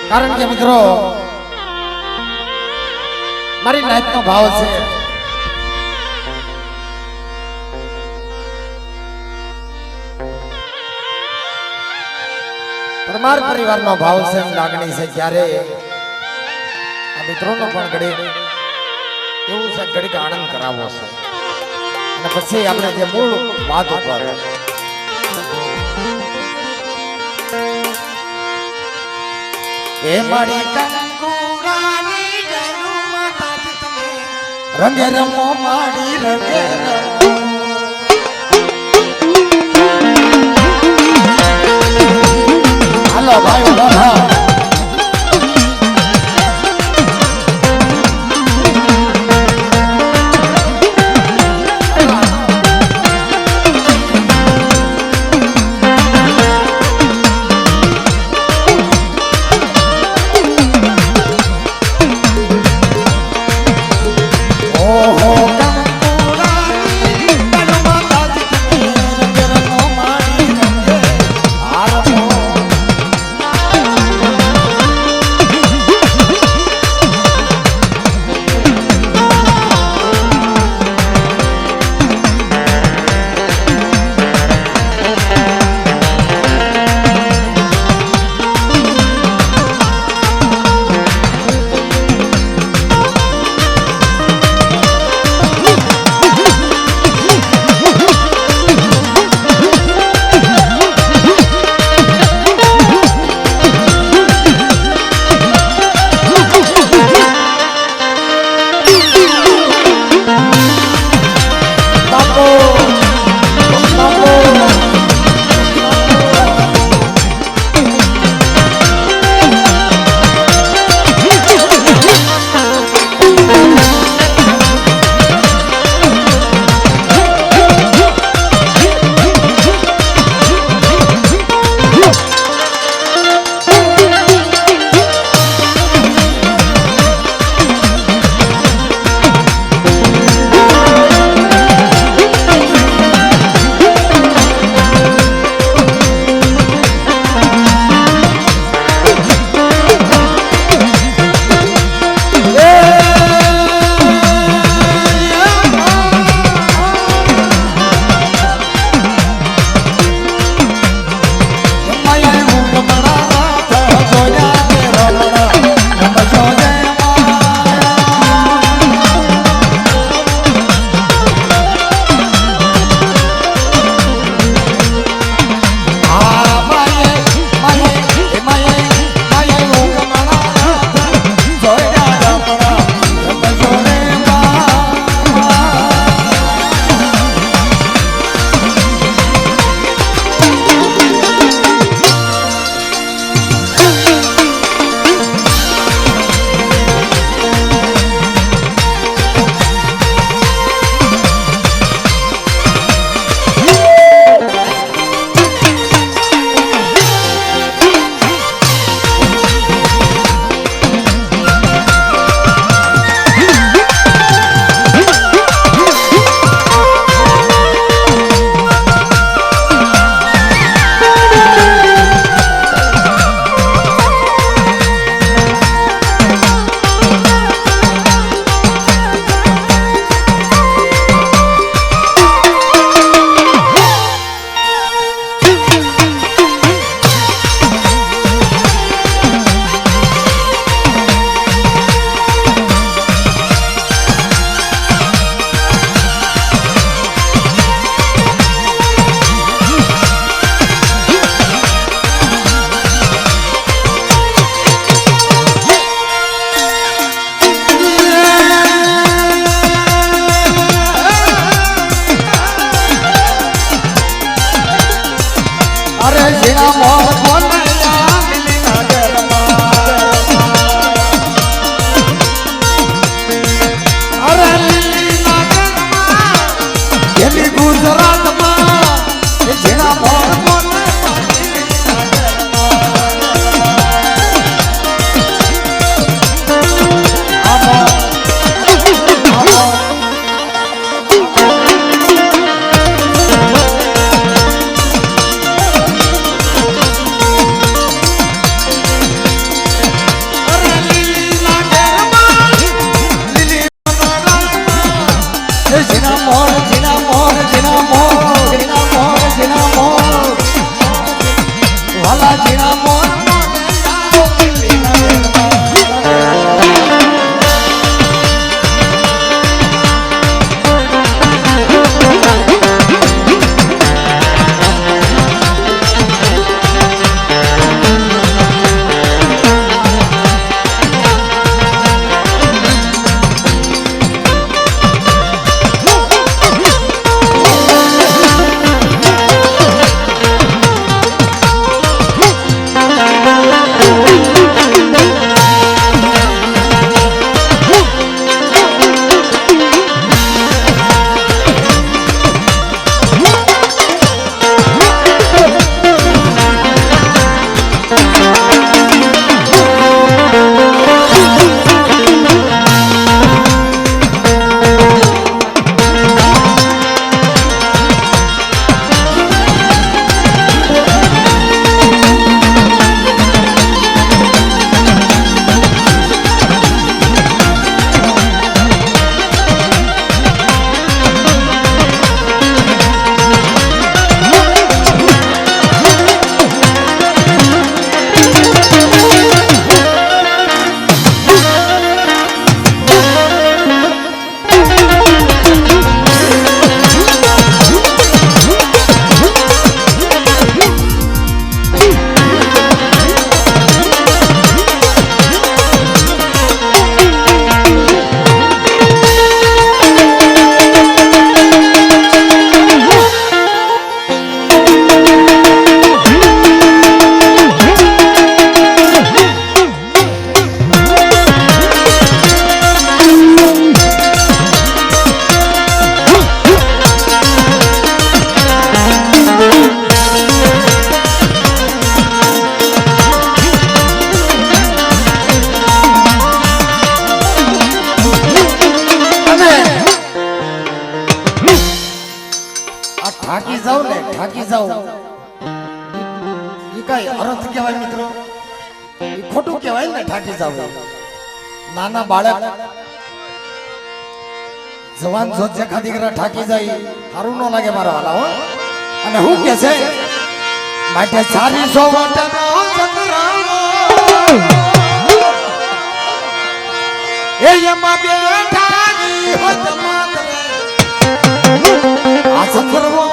કારણ કે મિત્રો મારી નાતનો ભાવ છે પરમાર પરિવારનો ભાવ છે લાગણી છે ત્યારે આ મિત્રોનો પણ ઘડી એવું છે ઘડીક આનંદ કરાવવો છે અને પછી આપણે જે મૂળ વાત ઉપર એ મારી કંકુડાની જયુ માતાજી તમે રંગે રમો માડી રંગે રમો હાલો ભાઈ બોલા ઓહો કંકુડાની થાકી જાવ ને થાકી જાવ એ કઈ અર્થ કહેવાય મિત્રો? એ ખોટું કહેવાય ને થાકી જાવ. નાના બાળક જવાન જોત જેખા દીકરા થાકી જાય સારું ન લાગે મારા વાલા હો. અને હું કે છે માટે સારી સો વટનો ચંદ્રાવો એ એમાં બેઠા હોત માત્ર આ ચંદ્રવો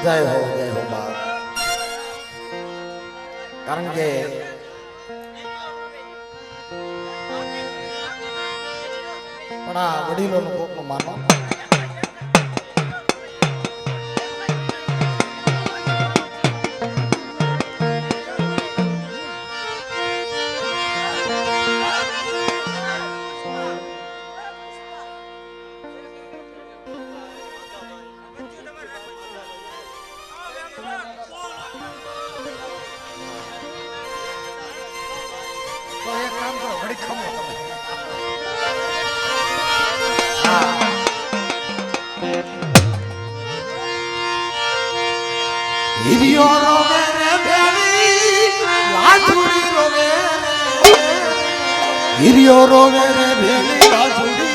જય હો બાપ. કારણ કે પણ આ વડીલોનું કોકનું માનો. તો એક કામ કરો, ઘડી ખમો તમે. હિરિયો રોવે રે ભેળી લાજુડી રોવે, હિરિયો રોવે રે ભેળી લાજુડી.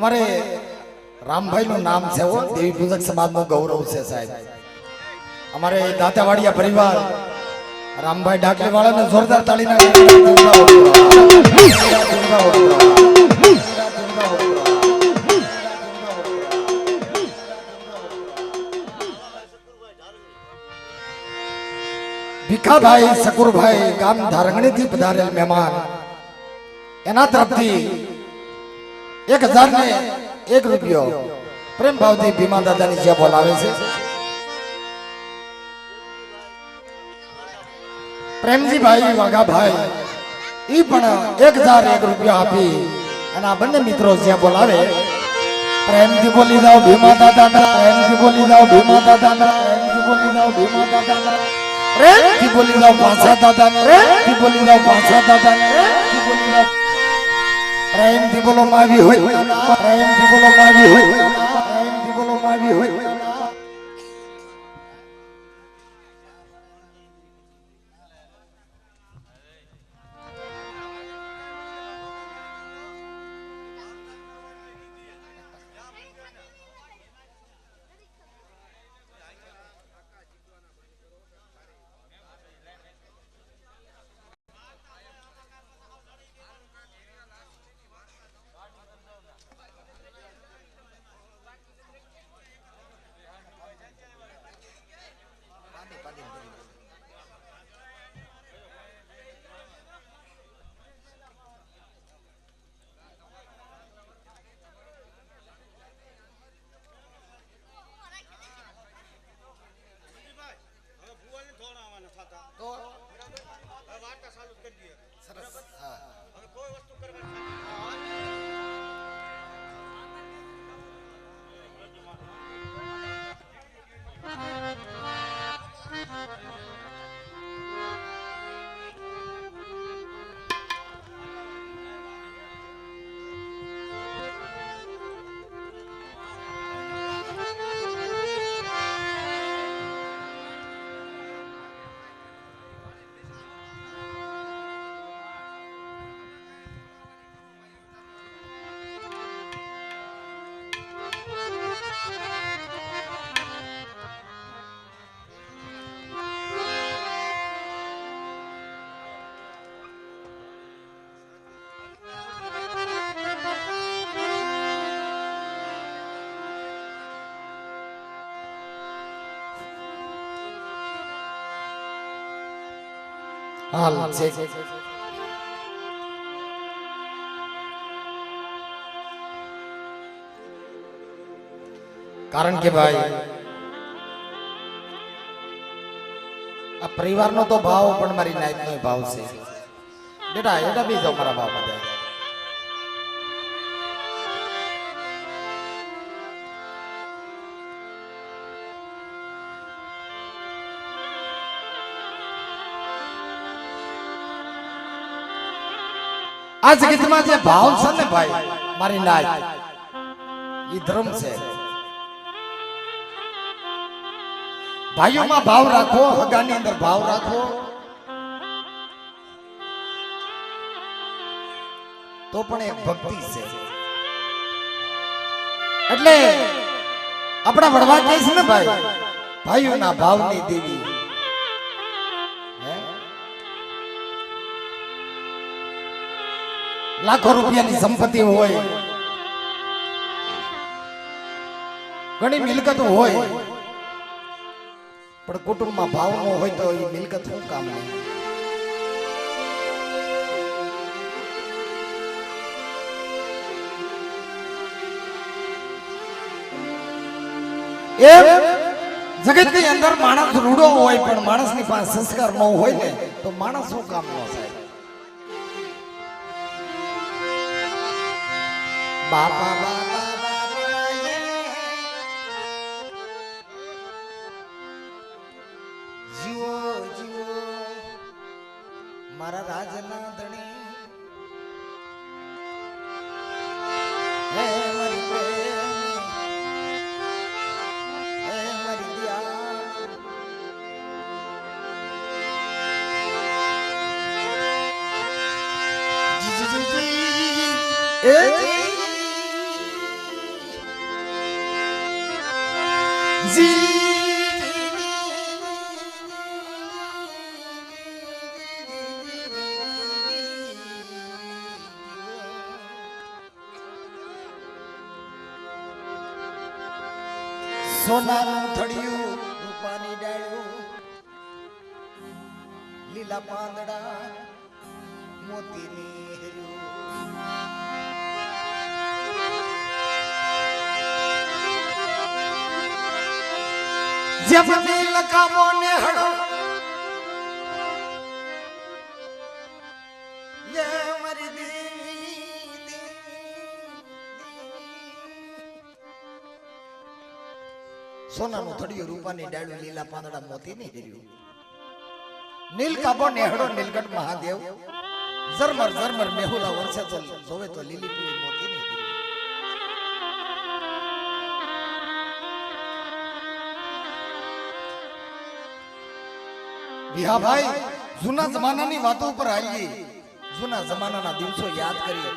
અમારે રામભાઈ નું નામ છે, દેવી પૂજક સમાજ નું ગૌરવ છે સાહેબ. અમારે દાતાવાડિયા પરિવાર રામભાઈ ડાકલી વાળા ને જોરદાર તાળીના ભીખાભાઈ શકુરભાઈ ગામ ધારંગણી થી પધારેલ મહેમાન એના તરફથી 1001 રૂપિયો પ્રેમ ભાવથી ભીમા દાદાની જ્યાં બોલાવે છે. પ્રેમજીભાઈ વાઘાભાઈ ઈ પણ 1001 રૂપિયા આપી અને આ બંને મિત્રો જ્યાં બોલાવે પ્રેમથી બોલી જાઓ ભીમા દાદાના, પ્રેમથી બોલી જાઓ ભીમા દાદાના, પ્રેમથી બોલી જાઓ ભીમા દાદાના, પ્રેમથી બોલી જાઓ પાછા દાદાના, પ્રેમથી બોલી જાઓ પાછા દાદાના, પ્રેમથી બોલી જાઓ. પ્રેમથી બોલો માવી હોય, પ્રેમથી બોલો માવી હોય, પ્રેમથી બોલો માવી હોય. હાલ છે કારણ કે ભાઈ આ પરિવારનો તો ભાવ પણ મારી નાઈટનો ભાવ છે બેટા એટા બી જાઓ મારા બાપ બધા આ જગતમાં જે ભાવ છે ને ભાઈ મારી નાઈટ એ ધર્મ છે ભાઈઓમાં ભાવ રાખો હગાની અંદર ભાવ રાખો તો પણ એક ભક્તિ છે એટલે આપણા વડવા કહે છે ને ભાઈ ભાઈઓના ભાવની દેવી લાખો રૂપિયાની સંપત્તિ હોય ઘણી મિલકત હોય પણ કુટુંબમાં ભાવ ન હોય તો એ મિલકત શું કામ નહીં જગતની અંદર માણસ રૂડો હોય પણ માણસની પાસે સંસ્કાર ન હોય ને તો માણસ શું કામ ન થાય બાપા બાપા જીવો જીવો મારા રાજના ધણી હે મારી પ્રેમી હે મારી દિયા જી જી જી એ સોનાનું થડિયું રૂપાની ડાળ્યું લીલા પાંદડા મોતીની હેર્યું જેમને લખાવો ને હળો લે મારી દેવી સોનાનું થડિયું રૂપાની ડાળું લીલા પાંદડા મોતીની હેર્યું નીલ કાબો નેહડો નીલકંઠ મહાદેવ ઝરમર ઝરમર મેહુલા વર્ષે તો જોવે તો લીલી પીળી મોતીની વિહા ભાઈ જૂના જમાનાની વાતો ઉપર આવીએ જૂના જમાનાના દિવસો યાદ કરીએ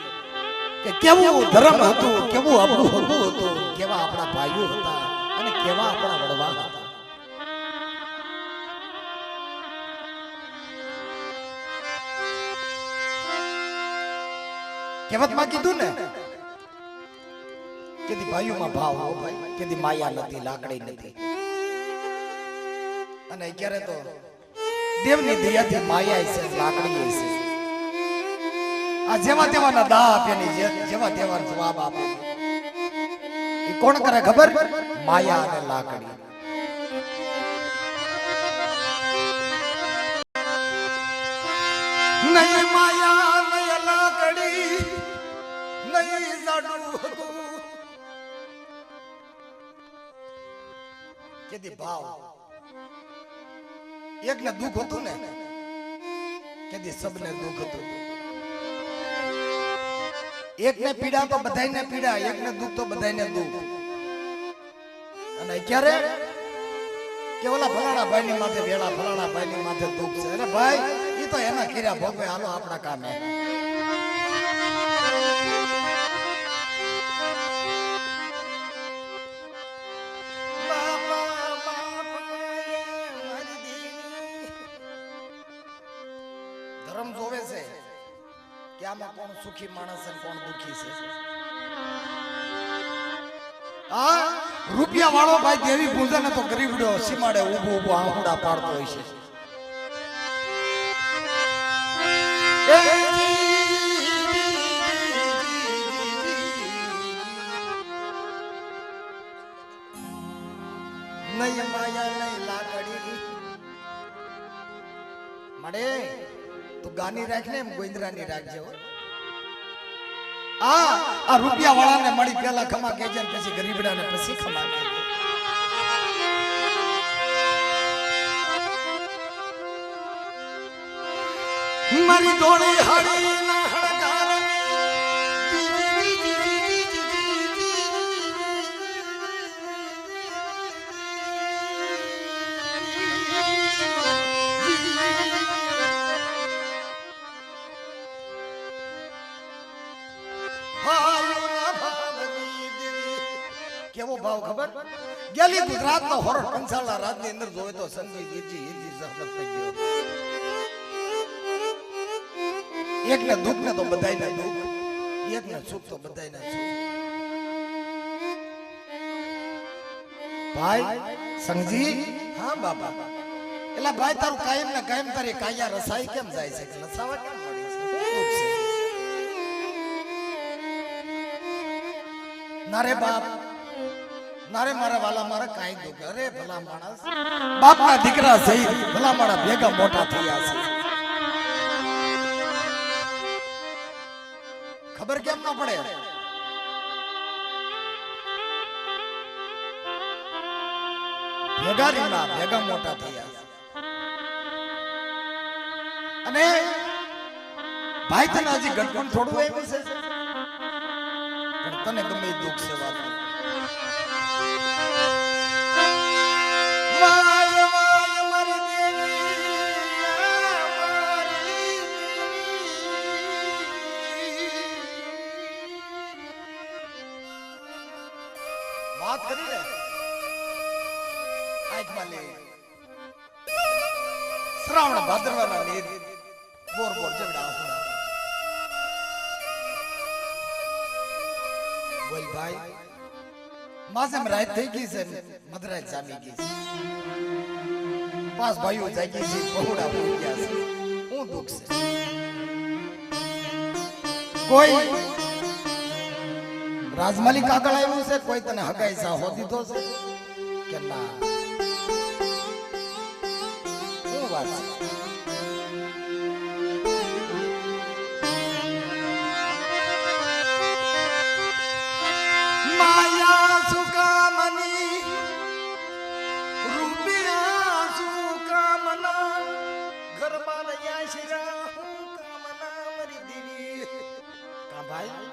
કે કેવું ધર્મ હતું કેવું આપણું હકું હતું કેવા આપણા ભાઈઓ હતા અને કેવા આપણા વડવા હતા કહેવતમાં કીધું ને કે ભાઈઓમાં ભાવ હો ભાઈ કે માયા નથી લાકડી નથી અને અત્યારે તો દેવની દયાથી માયા છે લાકડી છે આ જેવા તેવાના દા આપેની જેવા તેવા જવાબ આપે એ કોણ કરે ખબર માયા અને લાકડી નહીં માયા નહીં લાકડી નહીં જાડું હકું કેદી ભાવ એક ને દુઃખ હતું ને કેદી સબને દુઃખ હતું એક ને પીડા તો બધાયને પીડા એક ને દુઃખ તો બધાયને દુઃખ અને ક્યારે કે ઓલા ફલાણા ભાઈ ની માથે વેળા ફલાણા ભાઈ ની માથે દુઃખ છે અરે ભાઈ એ તો એના કર્યા ભોગવે હાલો આપણા કામે કે આમાં કોણ સુખી માણસ અને કોણ દુખી છે. આ રૂપિયા વાળો ભાઈ દેવી પૂજે ને તો ગરીબડો સીમાડે ઊભો ઊભો આંખડા પાડતો હોય છે. નહીં માયા નહીં લાકડી મળે તું ગાની રાખ ને એમ ગોઈંદરાની રાખજે. આ રૂપિયા વાળાને મળી પેલા ખમા કેજે ને પછી ગરીબડાને પછી ખમા કેજે. મારી દોડી હાડી ના કેવો ભાવ ખબર ગેલી ગુજરાત નો હોર કંસાલા રાજ ની અંદર જોવે તો સંગી જીજી હિજી જહમત થઈ ગયો. એક ને દુઃખ ને તો બધાય ને દુઃખ, એક ને સુખ તો બધાય ને સુખ. ભાઈ સંગજી હા બાબા એલા ભાઈ તારું કાયમ ને કાયમ તારી કાયા રસાઈ કેમ જાય છે કે નસાવા કેમ પડી છે? દુઃખ છે નારે બાપ નારે મારા વાલા મારા કાઈ દુઃખ. અરે ભલા માણસ બાપના દીકરા સહિત ભલા મારા ભેગા મોટા થયા છે. ખબર કેમ ન પડે? ભેગા રીના ભેગા મોટા થયા છે. અને ભાઈ તને હજી ગટપણ થોડું આવ્યું છે પણ તને ગમે દુઃખ છે વાત. વાત કરી ને આંખમાં લે શ્રાવણ ભાદરવાના નીર બોર બોર જગડા બોલ ભાઈ માસે રાત થઈ ગઈ છે મધરાત જામી ગઈ છે. પાંચ ભાઈઓ જાગી છે બહુડા ભૂલી ગયા છે. હું દુઃખ છે કોઈ રાજમાલિક આગળ આવ્યું છે કોઈ તને હગાઈ સાહો દીધો છે કે ના? શું વાત છે? માયા સુકામની રૂપિયા સુકામના ઘરમાં રહ્યા શિરા કામના મરી દેવી. કા ભાઈ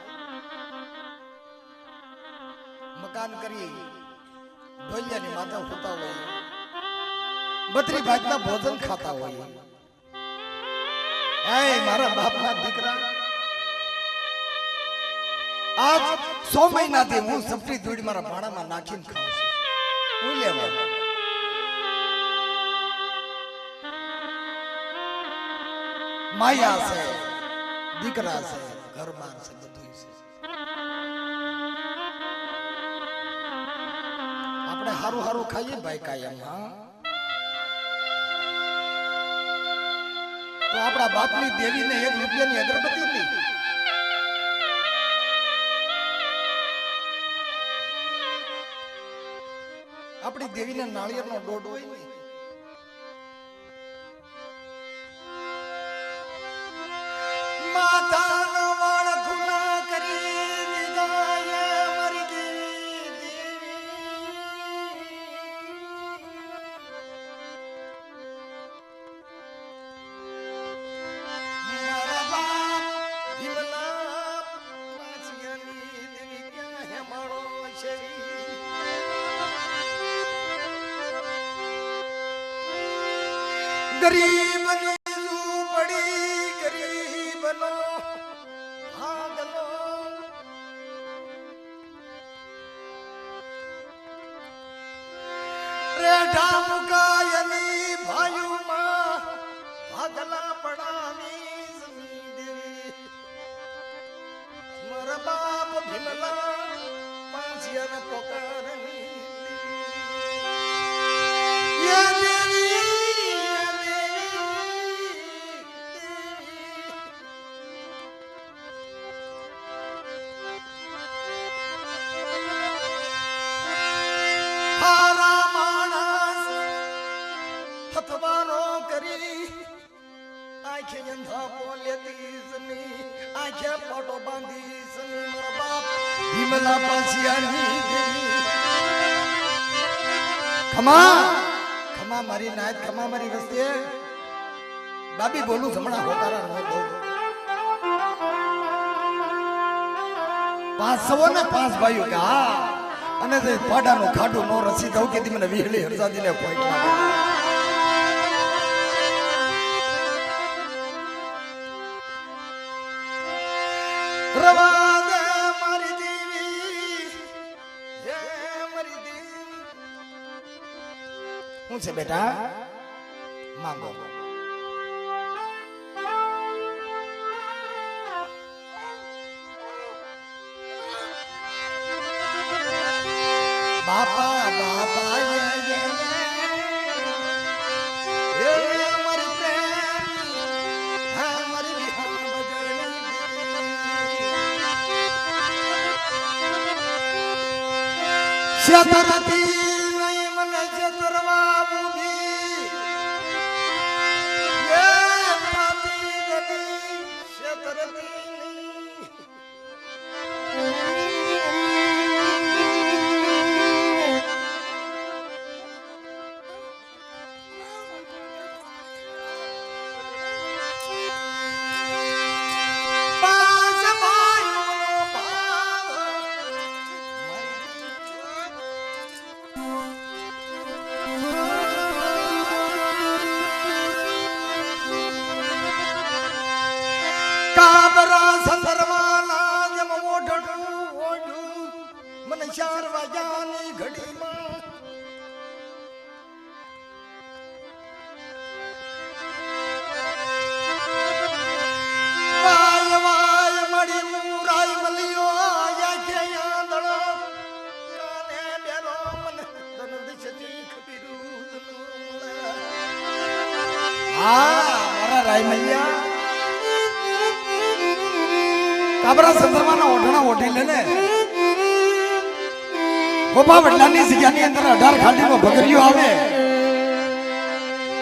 મકાન કરી ઢોલિયાની માતા હોતા હોય, બત્રી ભાતના ભોજન ખાતા હોય. એ મારા બાપના દીકરા આજ 100 મહિનાથી હું સપટી ધૂળી મારા ભાણામાં નાખીને ખાઉં છું. હું લેવા માયા છે દીકરા છે ઘરમાં છે બધું છે. આપણે હારું હારું ખાઈએ ભાઈ કાયમ. હા તો આપણા બાપની દેવીને 1 રૂપિયાની અગરબત્તી નહીં. આપણી દેવીને નાળિયેરનો દોડ હોય ને માતાનો વાળ ખુલ્લા કરી દીધા મરી ગઈ મારા બાપ ભીમલા પાછિયાની દેવી ક્યાં હે મારો છે. ગરીબની ઝૂંપડી ગરીબનો ભાગલો રેઢા મુકાયની ભાયુમાં ભાગલા પડાવી જમી દેવી. બાપ ભીમલા પાંચિયાને પોકારની યા દેવી યા દેવી હારા માણસ હથવારો કરી આંખે અંધા પોલેતી સની આંખે પોટો બાંધી સની મારા બાપ ભીમલા પાંચિયાની દેવી ખમા ખમા મારી નાયત ખમા મારી વસ્તી બાબી બોલું જમણા હોકારા નો દો 500 ને 5 ભાઈઓ કે હા અને તે પાડાનું ખાડું નો રસી દઉં કે મને વીહળી હરસાદીને પોઈન્ટ લાગે રવા દે મારી દેવી હે મારી દેવી હું છે બેટા માંગો બાપા બાપા યે મારી પ્રેમ હા મારી વિહા બજણી શતરતી નહીં મને શતરવા બુધી યે પાતી ગલી શતરતી કાબરા સંદરવાના જમ મોઢણું ઓઢું મને 4 વાગ્યાની ઘડીમાં વાય વાય મળી મુરાઈ મલિયો આયા કે આંધળો કાને બેરો મને તન દિશતી ખબીરું હા મારા રાય મલિયા કાબરા સંદર્ભના ઓઢણા ઓઢી લે ને ગોપા વડલાની જગ્યાની અંદર 18 ખાંડીનો ભગરિયો આવે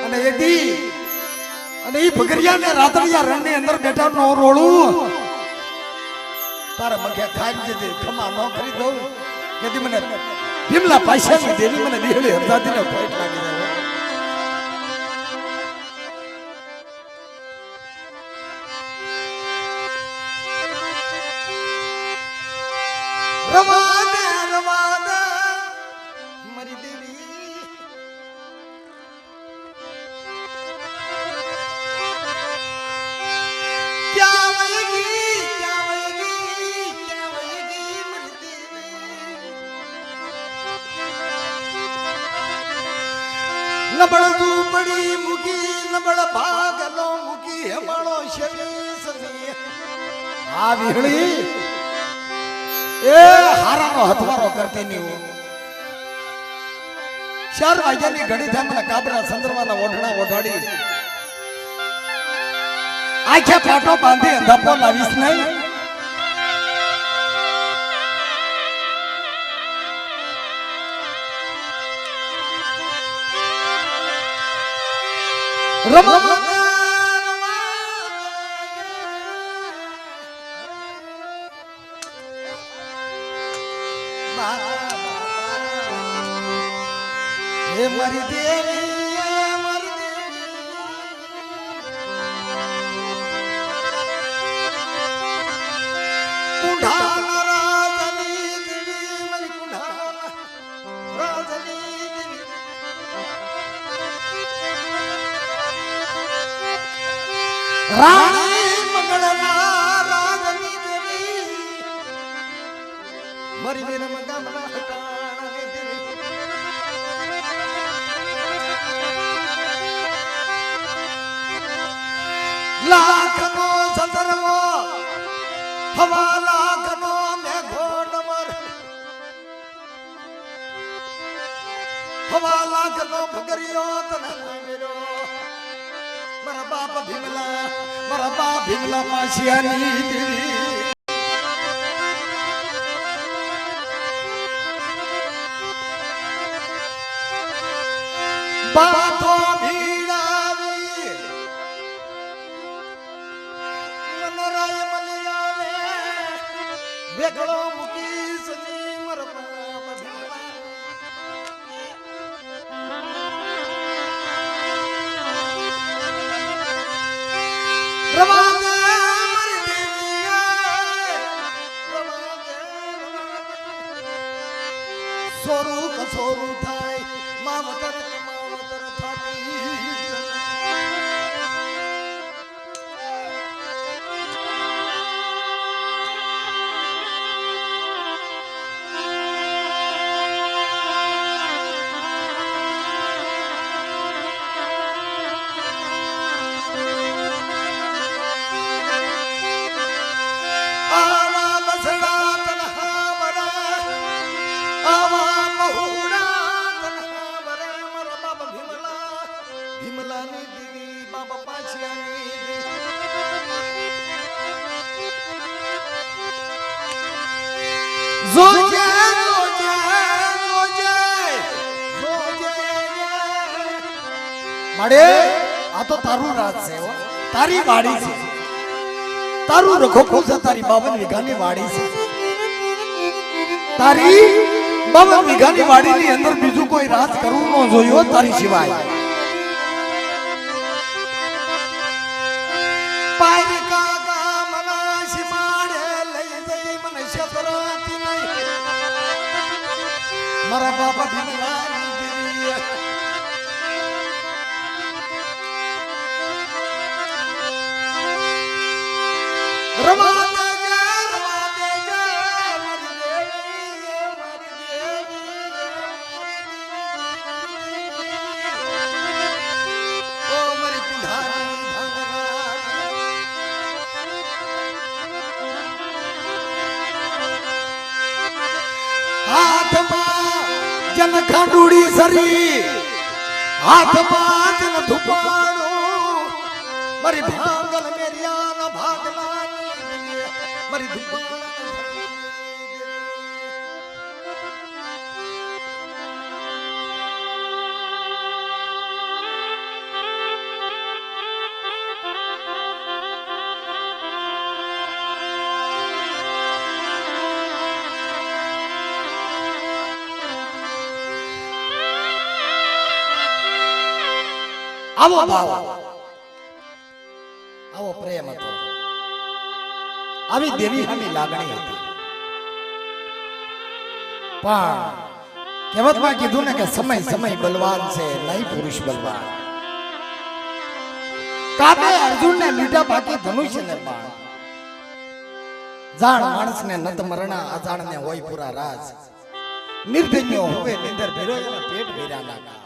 અને એથી અને ઈ ભગરિયાને રાતડિયા રણની અંદર બેઠા નો રોળું તારે મગે ખાઈ જતે ખમા નો કરી દઉં કેદી મને ભીમલા પાછાની દેવી મને બીહળી હરદાદીને પોઈન્ટ લાગી જાય રવાદે મારી દેવી ક્યાં વયગી મારી દેવી નબળ ઝૂંપડી મૂકી નબળ ભાગલો મૂકી હેમાળો શરી સની આ વિહળી એ હારાનો હથવારો કરતી ની 4 વાગ્યાની ઘડી થાય મને કાબરા સંદરવાના ઓઢણા ઓઢાડી આખે પાટો બાંધી અંધાપો લાવીશ નહીં રમા હે મારી દેવી કુંઢાના રાજની દેવી મારી કુંઢાના રાજની દેવી રાણી મંગળના રાજની દેવી મારી વિરમ ગામના હટાણાની દેવી લાખનો સંદર્ભ હવા લાખનો હવા લાખ નો ભગરિયો તને મેરો મારા બાપ ભીમલા માસિયાની દેવી બાતો ભીડાવી મનરાય મલિયાને વેગળો મૂકી સજી મારા બાપ ભીમલા રવાદે મારી દેવીએ રવાદે સોરું કસોરું થાય માવતર થાતી ભીમલાની દેવી બાબા પાછિયાની જોજે જોજે જોજે જોજે માડે આ તો તારું રાજ છે હો તારી વાડી છે તારું રખોખું છે તારી 52 વીઘાની વાડી છે તારી 52 વીઘાની વાડીની અંદર બીજું કોઈ રાજ કરવું ન જોયો તારી સિવાય મારા બાપા ભીમલાની દેવી રમા દેજે મારી દેવી ઓ મારી કુંધારી હાથમાં જન ખાંડુડી સરી હાથમાં જન ધુપાણું મારી ભાંગલ મેરિયાના ભાગલાની મારી ધુપાણ આવો ભાવ આવો પ્રેમ હતો આવી દેવી સામી લાગણી હતી પણ કહેવતમાં કીધું ને કે સમય સમય બલવાન છે નહીં પુરુષ બલવાન કાબે અર્જુનને લીટા બાકી ધનુષ્ય ને બાણ જાણ માણસને નત મરણા અજાણને હોય પૂરા રાજ નિર્ધન્યો હવે નિંદર ભેરો એના પેટ ભેરા નાખા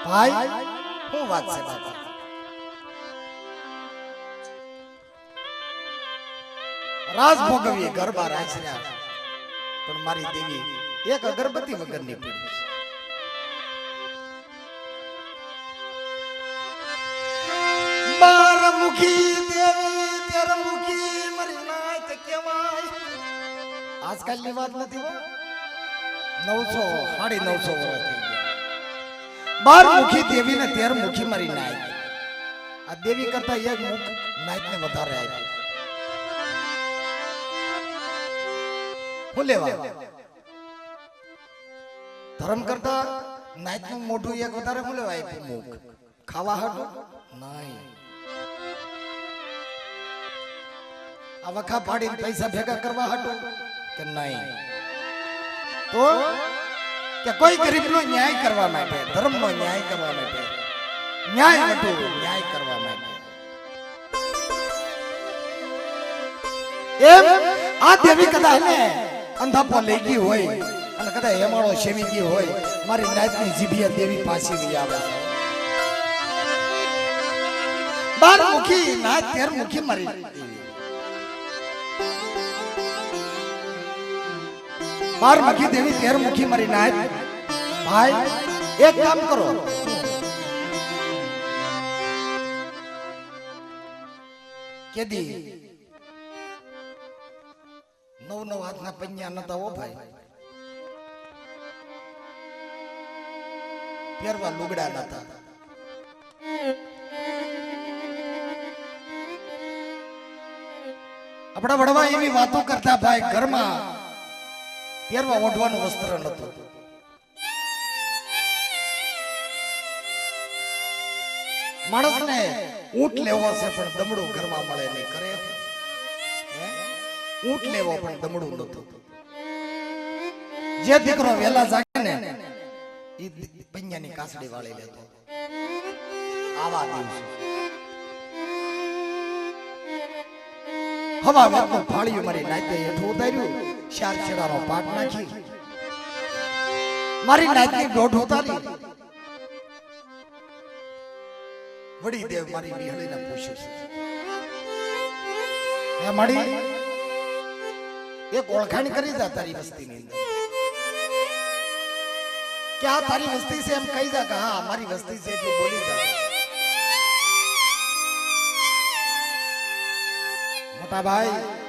ભાઈ શું વાત છે બાપા રાજ ભોગવીએ ગરબા રાખ્યા પણ મારી દેવી એક અગરબત્તી વગરની પડી બાર મુખી દેવી તેર મુખી મારી નાત કહેવાય આજકાલની વાત નથી હો 900 950 વર્ષ 12 મુખી દેવી ને 13 મુખી મારી નાય આ દેવી કરતા એક મુખ નાયક ને વધારે આવી હું લેવા ધર્મ કરતા નાયક નું મોઢું એક વધારે હું લેવા આપ્યું મુખ ખાવા હાટું નહીં આ વખા પાડીને પૈસા ભેગા કરવા હાટું કે નહીં તો કે કોઈ ગરીબ નો ન્યાય કરવા માટે ધર્મ નો ન્યાય કરવા માટે ન્યાય હતું ન્યાય કરવા માટે એમ આ દેવી કદાચ ને અંધાપો લઈ ગઈ હોય અને કદાચ હેમાળો સેવી ગઈ હોય મારી નાતની જીભિયા દેવી પાછી લઈ આવે છે 12 મુખી નાત 13 મુખી મારી દેવી बार मुखी देवी 13 मुखी मारी नायक भाई एक काम करो केदी नव हाथ ना पंजा नता हो भाई पेरवा लुगड़ा नता अपना वडवा एवी वातो करता भाई घर में पेरवा ओढ़વાનું વસ્ત્ર નતું માણસને ઊંટ લેવો છે પણ દમડું ઘરમાં મળે નહીં કરે ઊંટ લેવો પણ દમડું નતું જે દીકરો વેલા જાગે ને ઈ પૈયાની કાસડી વાળી લેતો આવા દિવસ હવા વેતનો ફાળ્યું મારી નાતે હેઠું ઉતાર્યું ચાર છેડાનો પાટ નાખી મારી નાતની દોઢ ઉતારી વડી દેવ મારી વિહળીને પૂછ્યું છે એ માડી એક ઓળખાણ કરી જા તારી વસ્તીની અંદર કે આ તારી વસ્તી છે એમ કહી જા કે હા મારી વસ્તી છે એટલું બોલી જા મોટા ભાઈ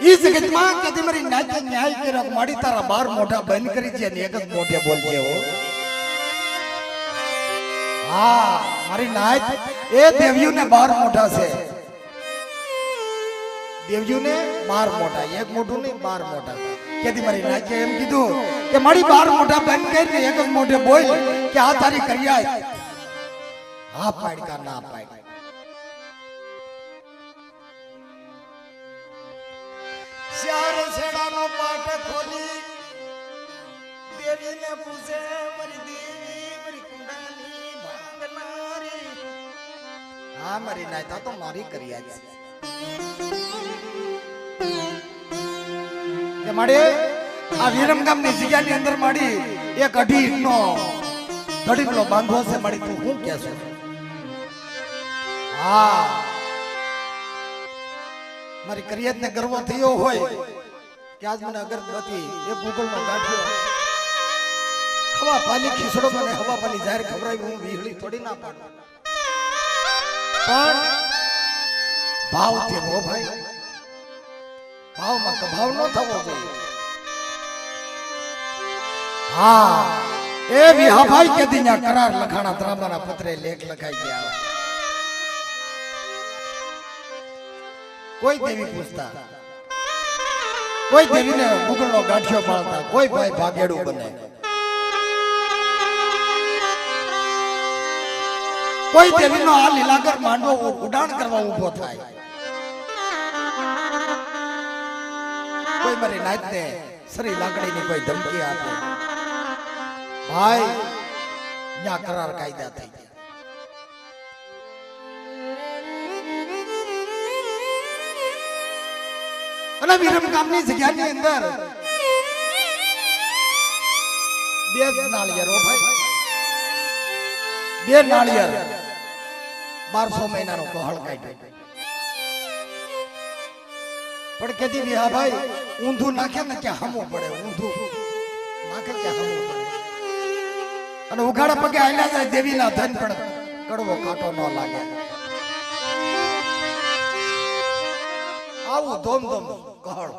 ઈ જગતમાં કદી મારી નાતે ન્યાય કર્યો માડી તારા બાર મોઢા બંધ કરી છે ને એક જ મોઢે બોલજે હો હા મારી નાત એ દેવ્યુને બાર મોઢા છે દેવ્યુને બાર મોઢા એક મોઢું નહીં બાર મોઢા કદી મારી નાતે એમ કીધું કે મારી બાર મોઢા બંધ કરીને એક જ મોઢે બોલ કે આ તારી કરિયા હા પાડ કા ના પાડ ચાર છેડાનો પાટ ખોલી દેવીને પૂછે મારી દેવી મારી કુંડાની ભાંગનારી હા મારી નાયતા તો મારી કરિયા છે કે માડે આ વિરમગામની જગ્યાની અંદર માડી એક અઢીનો ધડીકલો બાંધવો છે માડી તું શું કહેશો હા મારી કરિયત ને ગર્વ થયો હોય કે આજ મને અગરબત્તી એ ગૂગલ નો ગાંઠ્યો હવા પાલી ખીસડો મને હવા પાલી જાહેર ખવરાવી હું વિહળી થોડી ના પાડું પણ ભાવ થી હો ભાઈ ભાવમાં કભાવ ન થવો જોઈએ હા એ વિહા ભાઈ કે દિયા કરાર લખાણા ત્રાંબાના પત્રે લેખ લખાઈ ગયા કોઈ દેવી પૂછતા કોઈ દેવીને મુગલનો ગાંઠિયો પાડતા કોઈ ભાઈ ભાગેડું બને કોઈ દેવીનો આ લીલાગર માંડવો ઉડાણ કરવા ઊભો થાય કોઈ મારી નાતને શ્રી લાકડીની કોઈ ધમકી આપે ભાઈ ન્યા કરાર કાયદા થઈ ગયા અને વિરમગામની જગ્યાની અંદર બે નાળિયેરો ભાઈ બે નાળિયેર 1200 મહિનાનો કોહળ કાઢ્યો પણ કેદી વિહા ભાઈ ઊંધું નાખે ને કે હમવું પડે ઊંધું નાખે કે હમવું પડે અને ઉઘાડા પગે આયલા જાય દેવીના ધન પણ કડવો કાંટો ન લાગે આવું ધોમ ધોમ કહળ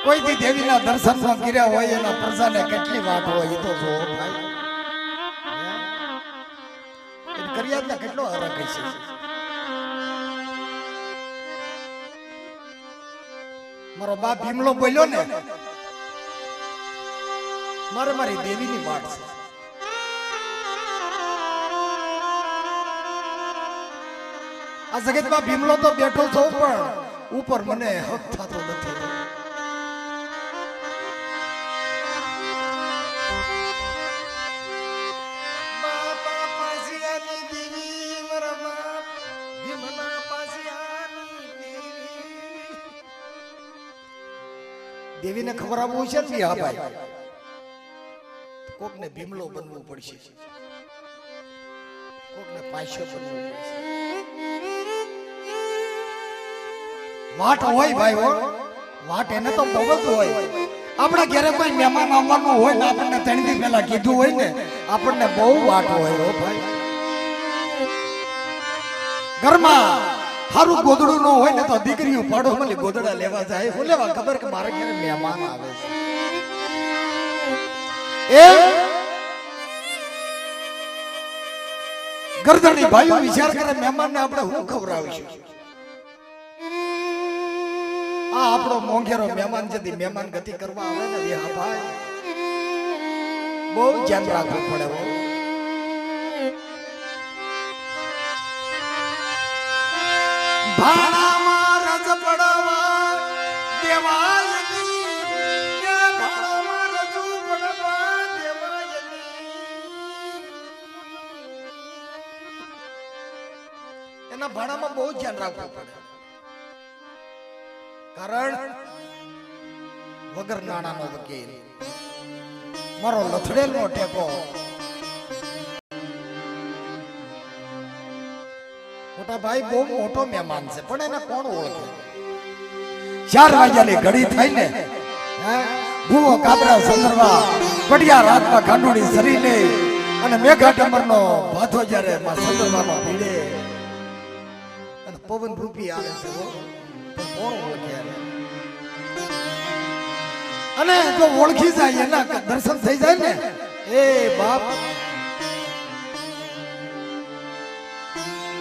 કોઈ દી દેવીના દર્શન માં કર્યા હોય એના પ્રજાને કેટલી વાટ હોય એ તો જો ભાઈ કરિયાતને કેટલો હરખ છે મારો બાપ ભીમલો બોલ્યો ને મારે મારી દેવીની વાટ છે આ જગતમાં ભીમલો તો બેઠો છો પણ ઉપર મને હક થતો નથી દેવીને ખબર આપવું છે ને હા ભાઈ કોકને ભીમલો બનવું પડશે, કોકને પાછો બનવું પડશે. વાટ હોય ભાઈ હો, વાટ એને તો બહુ જ હોય. આપણા ઘરે કોઈ મહેમાન આવવાનું હોય ને આપણને 3 દી પહેલા કીધું હોય ને આપણને બહુ વાટ હોય હો ભાઈ. ઘરમાં સારું ગોદડું ન હોય ને તો દીકરીઓ પાડોશમાં ગોદડા લેવા જાય. હું લેવા ખબર કે મારા ઘરે મહેમાન આવે છે. એ ગરદણી ભાઈઓ વિચાર કરે મહેમાનને આપણે હું ખવડાવીશું. આ આપણો મોંઘેરો મહેમાન જતી મહેમાન ગતિ કરવા આવે ને વિહા ભાઈ બહુ ધ્યાન રાખવું પડે હો. ભાણામાં રજ પડવા દેવાયની, કે ભાણામાં રજુ પડવા દેવાયની. એના ભાણામાં બહુ ધ્યાન રાખવું પડે, કારણ વગર નાણાનો વકીલ મારો લથડેલનો ટેકો. મોટા ભાઈ બહુ મોટો મહેમાન છે પણ એને કોણ ઓળખે? 4 વાગ્યાની ઘડી થાય ને ભૂવો કાબરા સંદરવા પડિયા રાતમાં ખાંડોળી સરી લે અને મેઘા ટમરનો ભાથો જ્યારે માં સંદરવાનો ભીડે અને પવન રૂપી આવે છે કોણ ઓળખે? અને જો ઓળખી જાય એના દર્શન થઈ જાય ને એ બાપ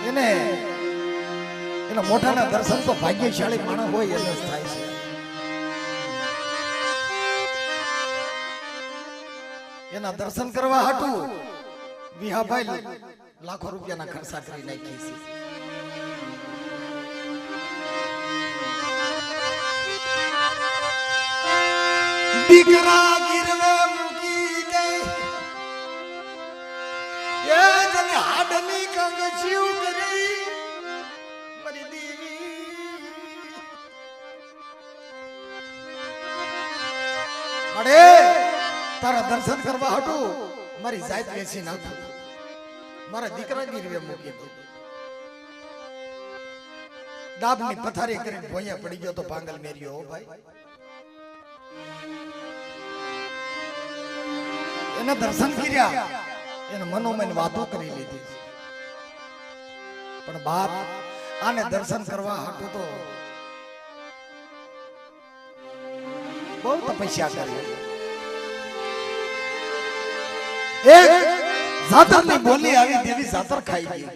એને એના મોઢાના દર્શન તો ભાગ્યશાળી માણસ હોય એને જ થાય છે. એના દર્શન કરવા હાટું વિહાભાઈ લાખો રૂપિયાના ખર્ચા કરી નાખી છે. દીકરા ગીરવે મૂકી દે એ જને હાડની કંગ જીવ કરી મરી દેવી. અરે તારા દર્શન કરવા હાટું મારી જાત વેચી નાખું, મારા દીકરા ગીરવે મૂકી દો. દાબની પથારી કરીને ભોયા પડી ગયો તો પાંગલ મેર્યો ભાઈ. એને દર્શન કર્યા, એને મનોમન વાતો કરી લીધી, પણ બાપ આને દર્શન કરવા હાટું તો બહુ તપસ્યા કરી. એક જાતરની બોલી આવી દેવી જાતર ખાઈ ગઈ.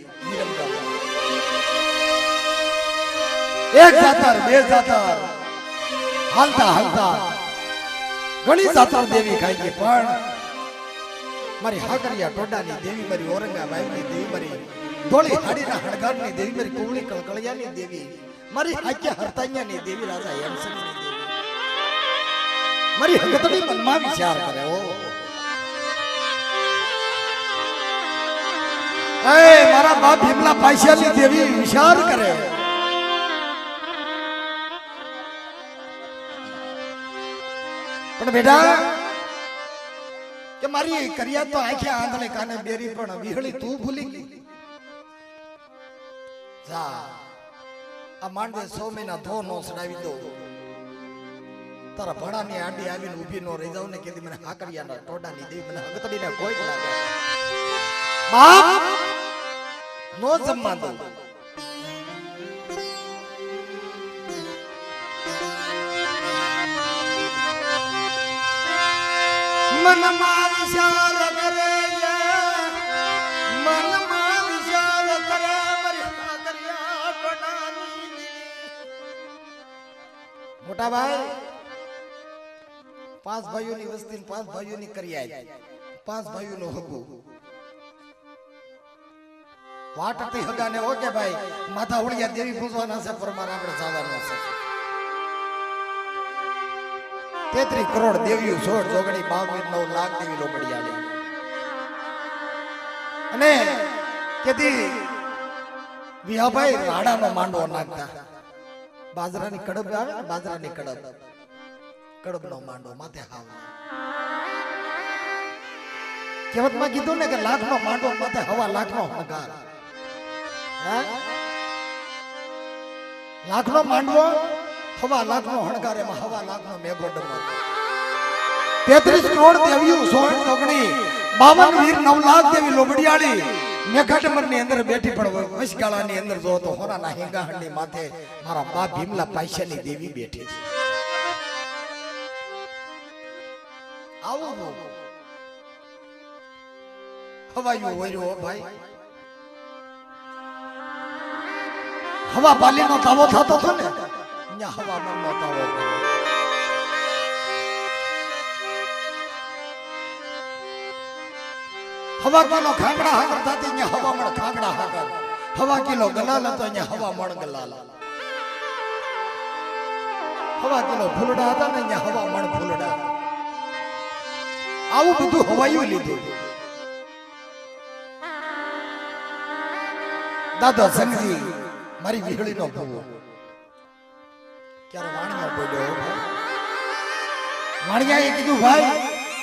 એક જાતર, બે જાતર, હાલતા હાલતા ઘણી જાતર દેવી ખાઈ ગઈ. પણ મારી હાકરિયા ટોડાની દેવી, મારી ઔરંગાબાદની દેવી, મારી ધોળી હાડીના હણગારની દેવી, મારી કુવળી કળકળિયાની દેવી, મારી હાક્યા હરતાઈયાની દેવી, રાજા હેમસંગની દેવી, મારી હકતડી મનમાં વિચાર કરે. ઓ એ મારા બાપ ભીમલા પાછળની દેવી વિચાર કરે. પણ બેટા કે મારી કરિયા તો આંખે આંધળે કાને બેરી, પણ વિહળી તું ભૂલી ગઈ. જા આ માંડવે 100 મહિના ધો નો સડાવી દો, તારા ભણાની આડી આવીને ઊભી નો રહી જાવ ને કે મને હાકરિયાના ટોડાની દેવી, મને હગતડીને કોઈ જ લાગે બાપ નો જમવા દો. મનમાં વિચાર કરે, મનમાં વિચાર કરે મારી હાકરિયા ટોડાની દેવી. મોટા ભાઈ 5 ભાઈઓની વસ્તી, 5 ભાઈઓની કરિયા, 5 ભાઈઓનો હગું વાટતી હગાને ઓકે ભાઈ માથા ઉળિયા દેવી પૂજવાના છે, પરમાર આપણે જવાનું છે. 33 કરોડ દેવીઓ 16 જોગણી 52 9 લાખ દેવી લોબડી આલી. અને કેતી વિહાભાઈ રાડાનો માંડવો નાખતા, બાજરાની કડબ આવે ને, બાજરાની કડબનો માંડવો માથે હાવ કહેવતમાં કીધું ને કે લાખનો માંડવો માથે હવા લાખનો હંકાર. હા, લાખનો માંડવો હવા લાખનો હણકાર, એમાં હવા લાખનો મેઘો ડમર. 33 કરોડ દેવીઓ 16 ઓગણી 52 વીર 9 લાખ દેવી લોબડિયાળી મેઘાડમર ની અંદર બેઠી, પણ વસગાળા ની અંદર જો તો હોરાના હિંગાહણ ની માથે મારા બા ભીમલા પાયસાની દેવી બેઠી છે. આવું હવાયું હોય ભાઈ. હવા પાલી નો તાવો થતો હતો ને, અહીંયા હવામાન નો તાવો. હવા કિલો ખાંગડા હાકર થતી, અહીંયા હવામણ ખાંગડા હાકર. હવા કિલો ગલાલ હતો, અહીંયા હવામણ ગલાલ. હવા કિલો ફૂલડા હતા ને, અહીંયા હવામણ ફૂલડા. આવું બધું હવાયું લીધું. દાદા સંગજી મારી વીહળી નો ભૂવો ક્યારે વાણિયો બોલ્યો. વાણિયાએ કીધું ભાઈ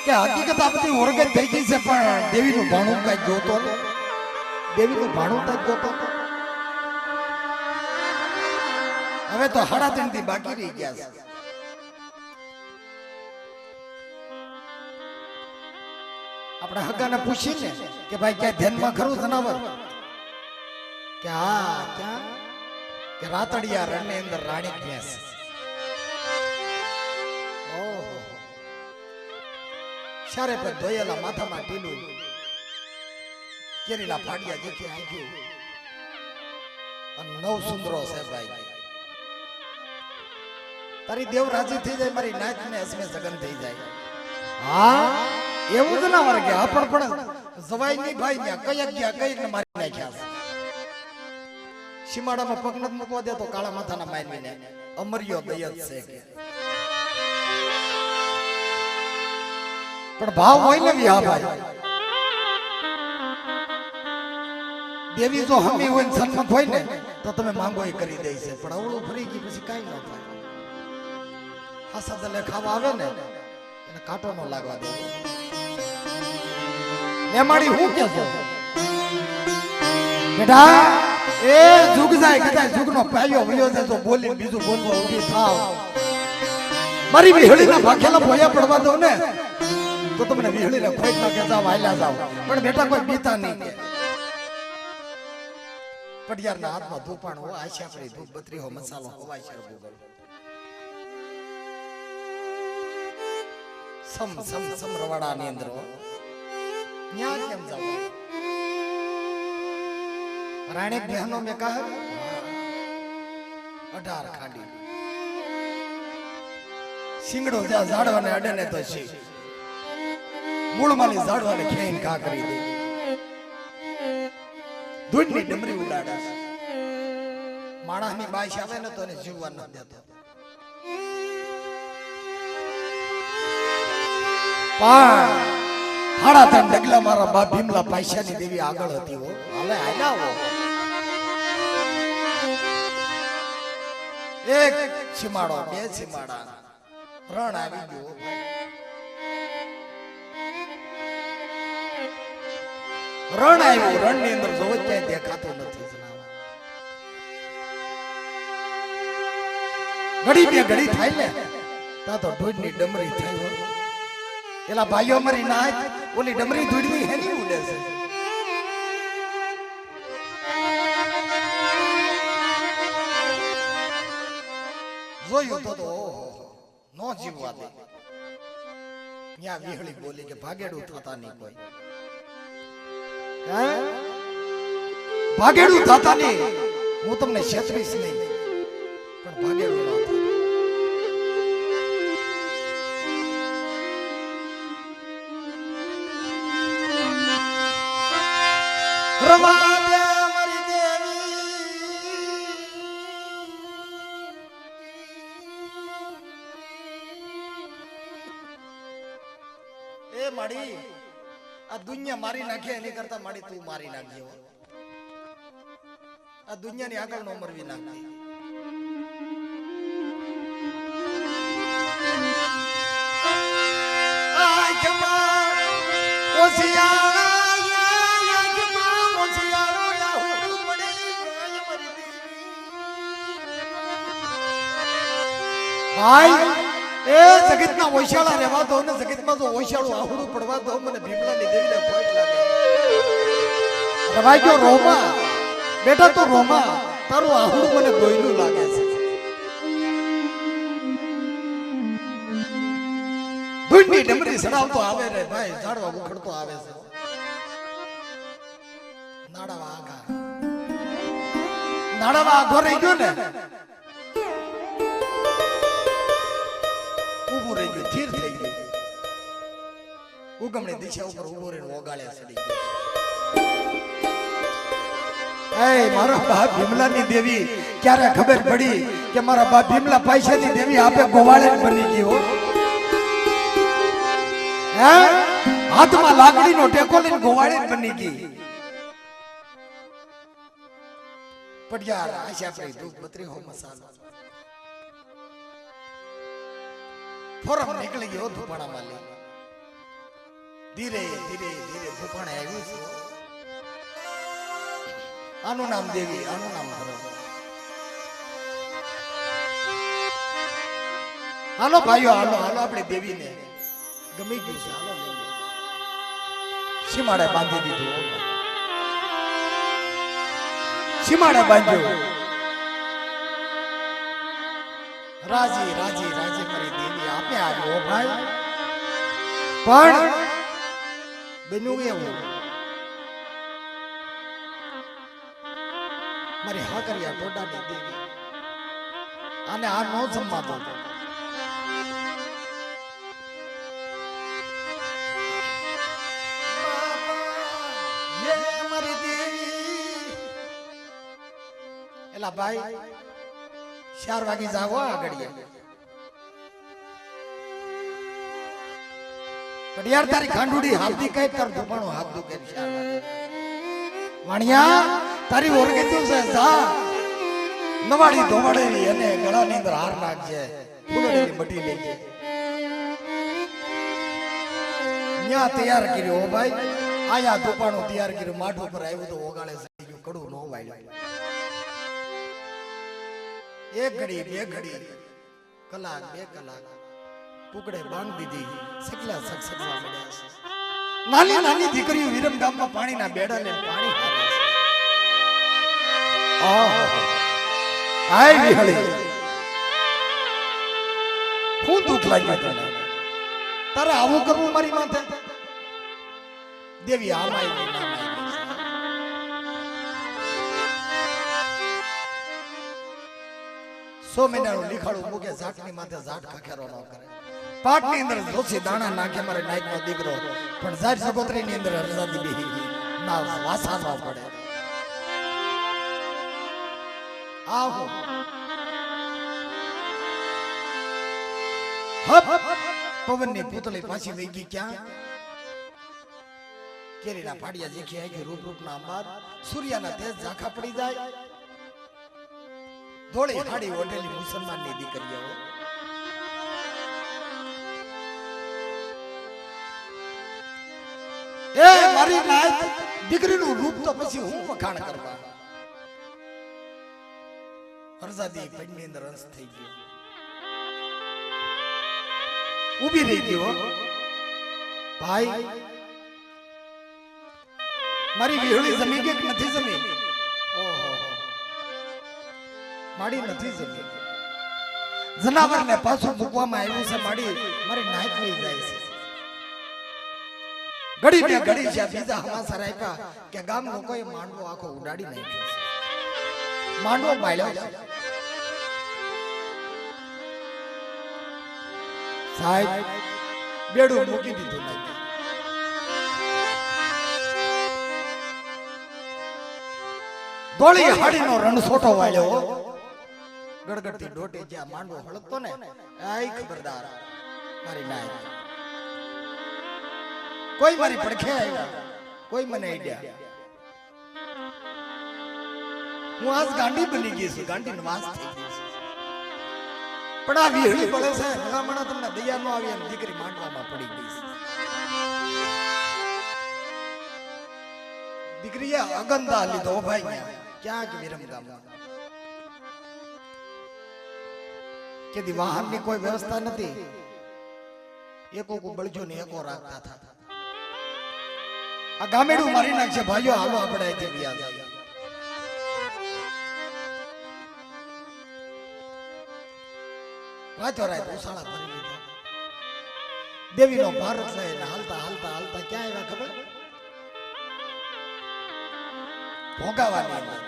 કે હકીકત આ બધી ઓરગત થઈ ગઈ છે, પણ દેવીનું ભાણું કઈ જોતો ને, દેવીનું ભાણું કઈ જોતો. હવે તો 3.5 દી બાકી રહી ગયા છે. આપણે હગાને પૂછીને કે ભાઈ ક્યાં ધ્યાનમાં ખરું જનાવર? કે હા, ક્યાં? કે રાતડિયા રણ ની અંદર રાણી ભેંસ. ઓહો, સારે પર ધોયેલા માથામાં ટીલું, કેરીના ફાડિયા જેથી આંખ્યું, અને 9 સુંદરો છે ભાઈ. તારી દેવ રાજી થઈ જાય, મારી નાચ ને હસમે સગન થઈ જાય. હા, એવું જ ના વર કે આપણ પણ જવાય નહીં ભાઈ. ને કઈક ગયા કઈક ને મારી નાખ્યા છે. સીમાડામાં પગ નથી મૂકવા દે તો કાળા માથાના માનવીને અમર્યો દયત છે કે. પણ ભાવ હોય ને વિહા ભાઈ, દેવી જો હમી હોય ને સન્મત હોય ને તો તમે માંગો એ કરી દે છે. પણ અવળું ફરી ગઈ પછી કઈ ન થાય. હાસા દલે ખાવા આવે ને એને કાંટો ન લાગવા દે. મેમાડી હું કે છો બેટા? એ જુગ જાય કદાચ જુગનો પાયો વયો જાય તો બોલી બીજું બોલવા ઊભી થાવ. મારી વિહળીના ભાખેલા ભોયા પડવા દો ને તો તમને વિહળીને ખોઈટ ના કે જાવ, હાલ્યા જાવ. પણ બેટા કોઈ બીતા નહીં કે. પડિયારના હાથમાં ધૂપાણ હો, આશા પડી ધૂપ બત્રી હો, મસાલો હવાય શરબુ કરો. સમ રવાડાની અંદર હો, ન્યા કેમ જાવ? રાણી બહેનો મેં કહા 18 ખાંડી સિંગડો જ્યાં ઝાડવાને અડે ને તો છે મૂળમાંની ઝાડવાને ખેઈને ઘા કરી દે. ધૂળની ડમરી ઉડાડા. માણસની બાઈશ આવે ને તો એને જીવવા ન દેતો. પણ 3.5 ડગલા મારા બા ભીમલા પાયસાની દેવી આગળ હતી હો. હાલે આવો એક સીમાડો, 2 સીમાડા, રણ આવી ગયો. રણ આવ્યું, રણ ની અંદર જોવો ક્યાંય દેખાતો નથી. ઘડી બે ઘડી થાય ને તા તો ઢોળની ડમરી થઈ હોય. એલા ભાઈઓ મરી ના ઓલી ડમરી ધૂળની હેની ઉડે છે. જોયું તો નો જીવવા દે. ત્યાં વિહળી બોલી કે ભાગેડું થતા નહીં કોઈ. ભાગેડું થતા નહીં. હું તમને છેતરીશ નહીં, પણ ભાગેડું ના થાય. રવા દે મારી દેવી, એ માડી આ દુનિયા મારી નાખે એની કરતા માડી તું મારી નાખજે. આ દુનિયાની આગળ નો મરવી નાખતી. ભાઈ એ જગતના ઓશાળા રહેવા દો ને જગતમાં જો ઓશાળું આહુડું પડવા દો મને ભીમલાની દેવીને ખોટ લાગે ભાઈ જો રોમા બેટા તો રોમા તારું આહુડું મને દોયલું લાગે છે ધૂળની ડમરી સડાવતો આવે રે ભાઈ ઝાડવા ઉખડતો આવે છે નાડાવા આઘો રહી ગયો ને ઉભું રહી ગયું ધીર થઈ ગયું ઉગમણી દિશા ઉપર ઉભો રહીને ઓગાળે સડી ગયો એ મારા બાપ ભીમલાની દેવી ક્યારે ખબર પડી કે મારા બાપ ભીમલા પૈસાની દેવી આપે ગોવાળે બની ગયો હે હાથમાં લાકડીનો ટેકો લઈને ગોવાળે બની ગઈ પડિયાર આશા પડી દૂધ બત્રી હો મસાલો ફોરમ નીકળી ગયો ધુપાણા માલી ધીરે ધીરે ધીરે ધુપાણા આવ્યું છે આનું નામ દેવી આનું નામ ધરો હાલો ભાઈઓ હાલો હાલો આપણે દેવીને ગમી ગયું છે હાલો સીમાડે બાંધી દીધું સીમાડે બાંધ્યો રાજી રાજી રાજી કરી દેવી આપે આવ્યો ભાઈ પણ બન્યું એવું મારી હાકરિયા ટોડાની દેવી આને આ નો જમવા દો એલા ભાઈ 4 વાગે જાવો આગળ પડિયાર તારી ખાંડુડી હાલતી કઈ તાર ધોપાણો હાથ દુકે 4 વાગે વાણિયા તારી ઓરગે તું છે જા નવાડી ધોવાડેલી અને ગળાની અંદર હાર નાખજે ફૂલડેલી મટી લેજે ન્યા તૈયાર કર્યો હો ભાઈ આયા ધોપાણો તૈયાર કર્યો માઠ ઉપર આવ્યું તો ઓગાળે સડી ગયું કડું નો વાળ્યું એક ઘડી બે ઘડી કલાક બે કલાક ટુકડે બાંધી દીધી સકલા સકસકવા મળ્યા છે નાની નાની દીકરીઓ વિરમ ગામમાં પાણીના બેડા લઈને પાણી ખાવે છે હાય વિહળી હું દુઃખ લાગ્યું તને તારે આવું કરવું મારી માથે દેવી આમાઈ નહીં નામાઈ સો મહિનાનું લીખાડું મૂકે ઝાટની માથે ઝાટ ખખેરો ન કરે પાટની અંદર જોશી દાણા નાખે મારે નાઈકનો દીકરો પણ ઝાટ સગોત્રીની અંદર હરસાદી બેહી ગઈ ના વાસા ન પડે આવો હપ પવનની પૂતળી પાછી વહી ગઈ ક્યાં કેરીના પાડિયા જેખી આવી રૂપ રૂપના અંબાર સૂર્યના તેજ ઝાંખા પડી જાય ધોળી હાડી ઓઢેલી મુસલમાનની દીકરીઓ એ મારી નાત દીકરીનું રૂપ તો પછી હું વખાણ કરવા હરસાદી પેટની અંદર રસ થઈ ગયો ઊભી રહી ગયો ભાઈ મારી વિહળી જમી કે નથી જમી ઓહો માડી નથી જમી જનાવરને પાછું મૂકવામાં આવ્યું છે માડી મારી નાક વહી જાય છે ઘડી બે ઘડી છે બીજા હમાસર આપ્યા કે ગામ લોકોએ માંડવો આખો ઉડાડી નાખ્યો છે માંડવો બાળ્યો છે સાહેબ બેડું મૂકી દીધું નહીં ધોળી હાડીનો રણછોટો વાળ્યો ગડગડતી ડોટી જ્યાં માંડવો હળકતો ને આઈ ખબરદાર મારી નાય કોઈ મારી પડખે આવ્યા કોઈ મને આઈડિયા હું આજ ગાંડી બની ગઈ છું ગાંડી નવાસ થઈ ગઈ છે પણ આ વિહળી પડે છે ભલામણા તમને દયા ન આવી એમ દીકરી માંડવામાં પડી ગઈ છે દીકરીએ અગંદા લીધો ભાઈ ક્યાંક વિરમ ગામમાં કે દી વાહનની કોઈ વ્યવસ્થા નથી એકો બળજો ને એકો રાખતા હતા આ ગામેડું મારી નાખશે ભાઈઓ હાલો આપણે અહીંથી વ્યા જાય રાતો રાત ઉસાળા ભરી લીધા દેવીનો ભારત લઈને હાલતા હાલતા હાલતા ક્યાં આવ્યા ખબર ભોગાવાની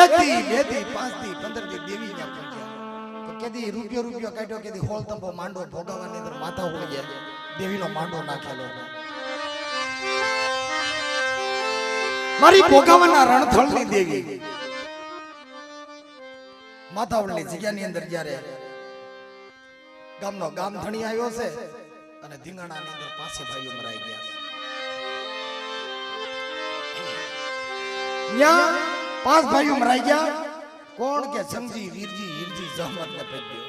એક દી બે દી 5 દી 15 દી દેવી ના પહોંચ્યા તો કેદી રૂપિયો કાઢ્યો કેદી હોળ તંબો માંડો ભોગાવાની અંદર માથા ઉડી ગયા દેવીનો માંડો નાખેલો મારી ભોગાવાના રણથળની દેવી માથાવળની જગ્યાની અંદર જ્યારે ગામનો ગામ ધણી આવ્યો છે અને ધીંગાણાની અંદર પાસે ભાઈઓ મરાઈ ગયા ત્યાં 5 ભાઈઓ મરાઈ ગયા કોણ કે સમજી વીરજી હીરજી જહમત ને પેટ્યો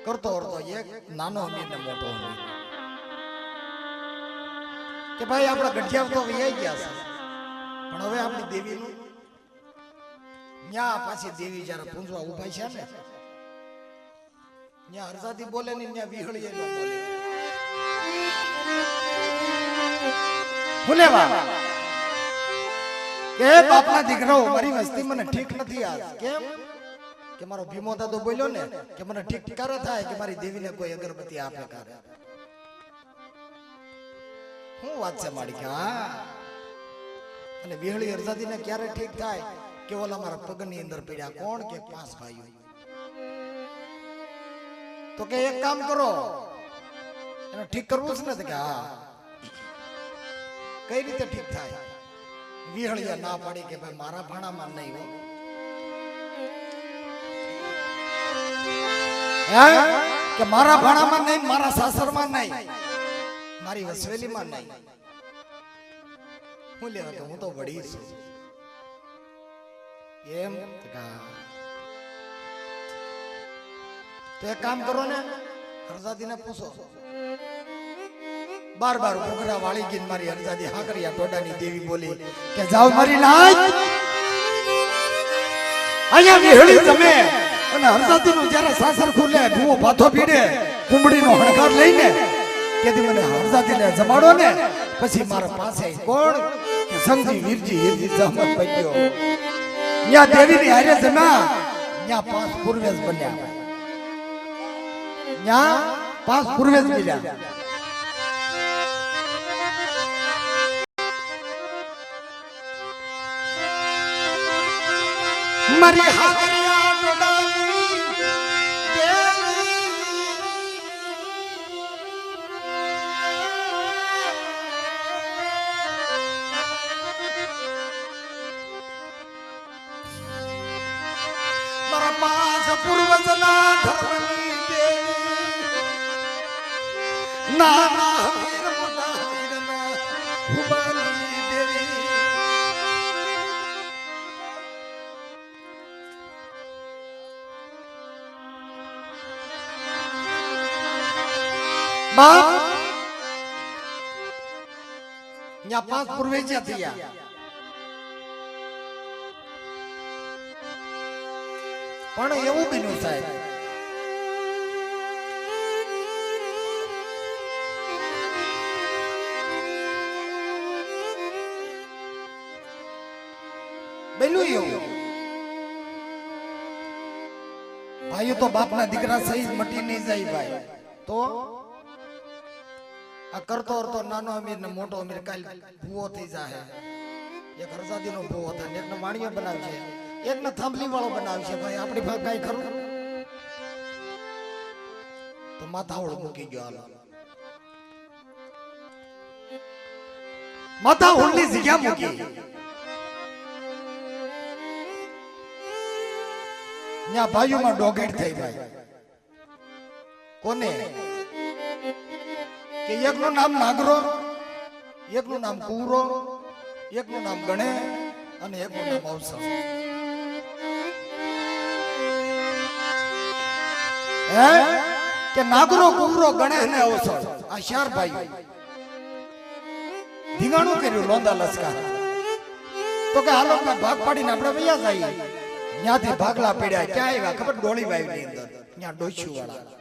કરતો કરતો એક નાનો અમીર ને મોટો અમીર કે ભાઈ આપણા ગઢિયા તો વૈયા ગયા છે પણ હવે આપણી દેવીનું ન્યા પાછી દેવી જ્યારે પૂંજવા ઉભા છે ને ન્યા હરસાદી બોલે ને ન્યા વિહળી ન બોલે ભૂલેવા કે બાપના દીકરાઓ મારી વસ્તી મને ઠીક નથી આજ કેમ કે મારો ભીમો દાદો બોલ્યો ને કે મને ઠીક કરે થાય કે મારી દેવીને કોઈ અગરબત્તી આપે કરે હું વાત છે મારી કે હા અને વિહળી હરસાદીને ક્યારે ઠીક થાય કે ઓલા મારા પગની અંદર પડ્યા કોણ કે 5 ભાઈઓ તો કે એક કામ કરો એને ઠીક કરવું છે ને કે હા કઈ રીતે ઠીક થાય વિહળિયા ના પાડી કે ભાઈ મારા ભાણામાં નહીં હો કે મારા ભાણામાં નહીં મારા સાસરમાં નહીં મારી વસવેલીમાં નહીં હું લેવા કે હું તો વડી છું એમ તો એક કામ કરો ને હરસાદીને પૂછો બાર ઘૂઘરા વાળી ગઈ મારી હરસાદી હાકરિયા ટોડાની દેવી બોલી કે જાવ મારી નાચ અહીંયા વિહળી તમે અને હરસાદીનું જ્યારે સાસર ખુલે ભૂવો ભાથો પીડે કુંબડીનો હણકાર લઈને કેદી મને હરસાદીને જમાડો ને પછી મારા પાસે કોણ કે સંગજી વીરજી હીરજી જહમત બન્યો ન્યા દેવીની હારે જમા ન્યા 5 પૂર્વેજ બન્યા ન્યા 5 પૂર્વેજ બન્યા મારી હાકરિયા ટોડાની દેવી મારા 5 પૂર્વજના ધર્મની દેવી નાના વીર મોટા વીરના ભુવાની દેવી બાપ ન્યા 5 પૂર્વેજ્યા થયા પણ એવું બન્યું સાહેબ બન્યું એવું ભાઈઓ તો બાપના દીકરા સહી મટી નહીં જાય ભાઈ તો આ કરતો કરતો નાનો અમીર ને મોટો અમીર કાલ ભૂવો થઈ જાય એક હરસાદી નો ભૂવો થાય એકનો માણિયો બનાવશે એકનો થાંભલી વાળો બનાવશે ભાઈ આપણી ભાગ કઈ ખરું તો માથાવળ મૂકી ગયો હાલો માથાવળની જગ્યા મૂકી ન્યા ભાઈઓમાં ડોગેટ થઈ ભાઈ કોને કે એકનું નામ નાગરો એકનું નામ કુરો એકનું નામ ગણે અને એકનું નામ અવસર હે કે નાગરો કુમરો ગણે ને અવસર આ ચાર ભાઈ ધીંગાણું કર્યું લોંદા લસકા તો કે હાલો ભાગ પાડીને આપણે વૈયા જઈએ ત્યાંથી ભાગલા પડ્યા ક્યાં આવ્યા ખબર ડોળી વાવી ની અંદર ત્યાં ડોસ્યું વાળા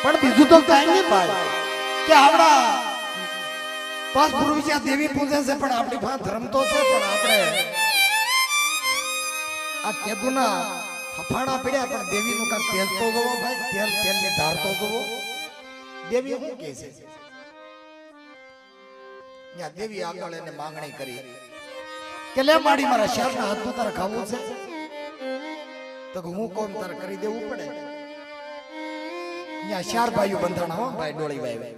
પણ બીજું તો કઈ નહીં ભાઈ કે આપણા પાસ પૂર્વજ્યા દેવી પૂજે છે પણ આપણી પાસે ધર્મ તો છે પણ આપણે આ કેદુના હફાણા પડ્યા પણ દેવીનું કાંક તેલ તો જોવો ભાઈ તેલની ધાર તો જોવો દેવી શું કહે છે ત્યાં દેવી આગળ એને માંગણી કરી કે લે માડી મારા શહેરના હાથ તારે ખાવું છે તો હું કોમ તારે કરી દેવું પડે ત્યાં ચાર ભાઈઓ બંધાણા હો ભાઈ ડોળી ભાઈ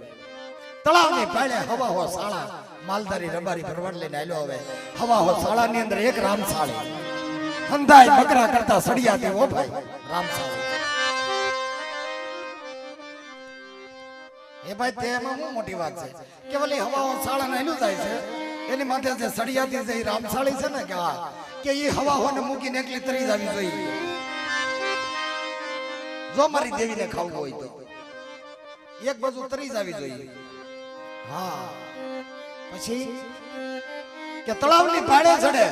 તળાવની પાળે હવા હો સાળા માલધારી રબારી ભરવાડ લઈને આલ્યો હવે હવા હો સાળાની અંદર એક રામસાળી હંધાય બકરા કરતા સડિયાતી હો ભાઈ રામસાળી એ ભાઈ તેમાં શું મોટી વાત છે કે ઓલી હવા હો સાળા નાયલું જાય છે એની માથે જે સડિયાતી છે એ રામસાળી છે ને કે હા કે એ હવા હો ને મૂકીને એકલી તરી જાવી જોઈએ જો મારી દેવીને ખાવું હોય તો એક બાજુ તરી જાવી જોઈએ હા પછી કે તળાવની પાળે ચડે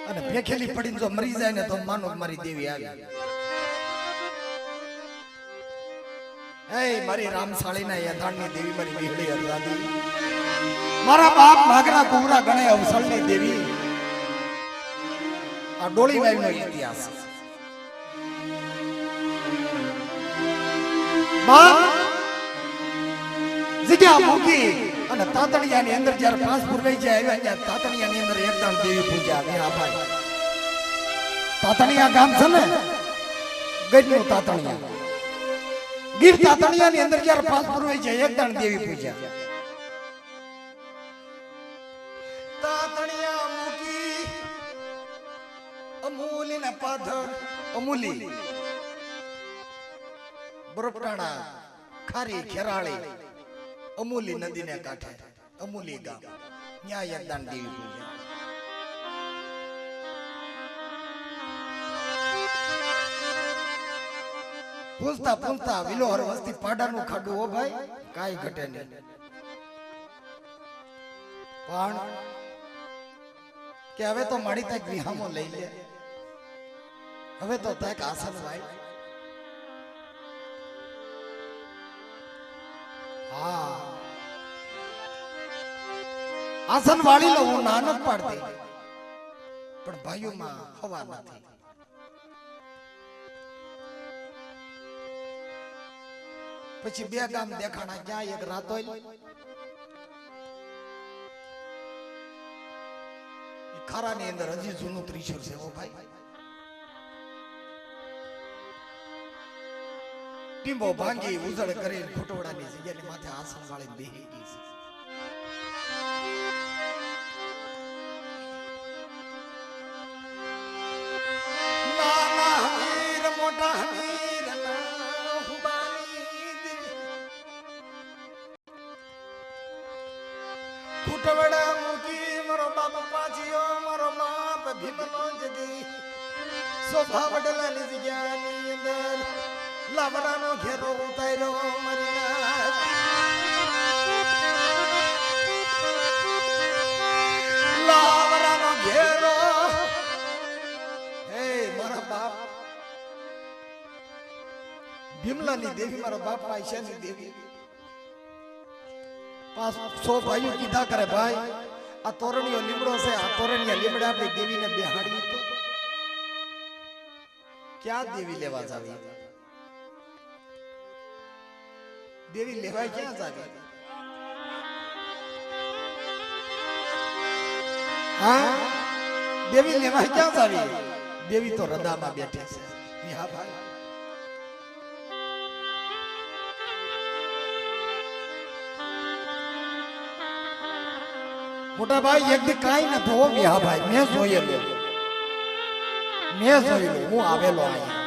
અને ભેખેલી પડીને જો મરી જાય ને તો માનો મારી દેવી આવી એ મારી રામસાળીના યથાણની દેવી મારી વિહળી હરદાદી મારા બાપ નાગરા કુમરા ગણે અવસળની દેવી આ ડોળી વાઈનો ઇતિહાસ બાપ જગ્યા મૂકી અને તાતણિયાની અંદર જ્યારે પાંચ પૂર્વઈ જે આવ્યા ત્યાં તાતણિયાની અંદર એકદમ દેવી પૂજા મેરા ભાઈ તાતણિયા ગામ છે ને ગઢનું તાતણિયા ગીર તાતણિયાની અંદર જ્યારે પાંચ પૂર્વઈ છે એકદમ દેવી પૂજા તાતણિયા મૂકી અમૂલી ના પાથર અમૂલી બરફટાણા ખારી ખેરાળી અમૂલી નદીને કાંઠે અમૂલી ગામ ત્યાં એકદાન દેવી પૂજા પૂછતા પૂછતા વિલોહર વસ્તી પાડાનું ખાડું હો ભાઈ કાઈ ઘટે નહીં પણ કે હવે તો મારી તક વિહામો લઈ લે હવે તો તક આસન ભાઈ હા આસન વાળી લો હું નાનક પાડતી પણ ભાઈઓમાં હવા નથી પછી બે ગામ દેખાણા ક્યાં એક રાતોલ ખારાની અંદર હજી જૂનું ત્રિશુળ છે ઓ ભાઈ ટીંબો ભાંગી ઉજળ કરી ખોટોડાની જગ્યાની માથે આસન વાળી બેહી ગઈ છે નાના હીર મોટા હીર ના હુબાની ખોટોડા મૂકી મારો બાપ પાછીઓ મારો બાપ ભીમનો જદી સ્વભાવ ડલાની જગ્યાની અંદર લાવરાનો ઘેરો ઉતાર્યો મરીના લાવરાનો ઘેરો હે મારા બાપ ભીમલાની દેવી મારા બાપ પાયશાની દેવી 500 ભાઈઓ કીધા કરે ભાઈ આ તોરણીયો લીમડો છે આ તોરણીયા લીમડા આપણી દેવીને બેહાડી તો ક્યાં દેવી લેવા જાવી દેવી લેવાય ક્યાં જાવી હા દેવી લેવાય ક્યાં જાવી દેવી તો હૃદયમાં બેઠી છે હા ભાઈ મોટા ભાઈ એક દી કાઈ ન થયો હા ભાઈ મેં જોયેલું હું આવેલો અહીંયા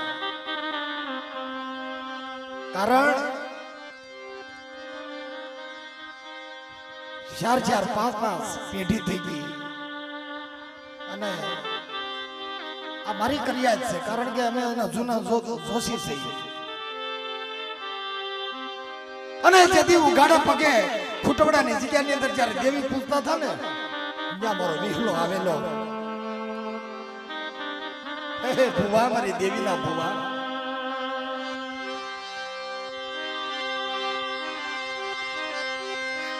કારણ 4-4 5-5 પેઢી થઈ ગઈ અને આ મારી કર્યા જ છે, કારણ કે અમે એના જૂના જોશી છીએ. અને જેથી ઉગાડા પગે ફૂટવડાની જગ્યાની અંદર જ્યારે દેવી પૂજતા હતા ને, ત્યાં મારો વિહલો આવેલો. હે ભુવા, મારી દેવીના ભુવા,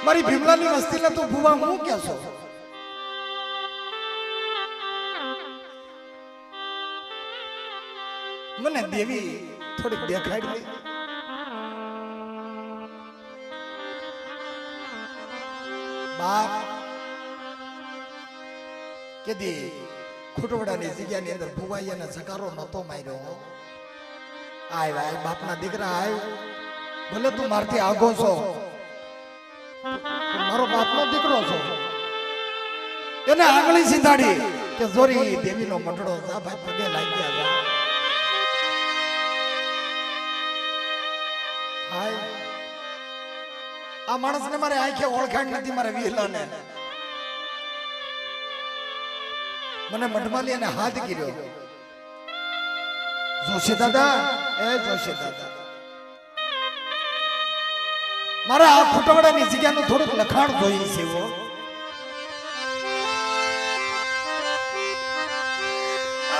મારી ભીમલાની વસ્તીને તું ભુવા હું કહેશો? મને દેવી થોડીક દેખાડી. બાપ કેદી ખુટવડાની જગ્યાની અંદર ભુવાઈને સકારો નતો માર્યો. આય ભાઈ, બાપના દીકરા આય, ભલે તું મારથી આગો છો, મારો બાપનો દીકરો છો. એને આંગળી સીધાડી કે જોરી દેવીનો મંડળો જા ભાઈ, પગે લાગ્યા જા. હાય, આ માણસને મારે આંખે ઓળખાણ નથી, મારે વિહલાને. મને મઢમાલી અને હાથ કર્યો. જોશી દાદા, એ જોશી દાદા, મારે આ ફૂટવડાની જગ્યાનું થોડુંક લખાણ જોઈએ છે.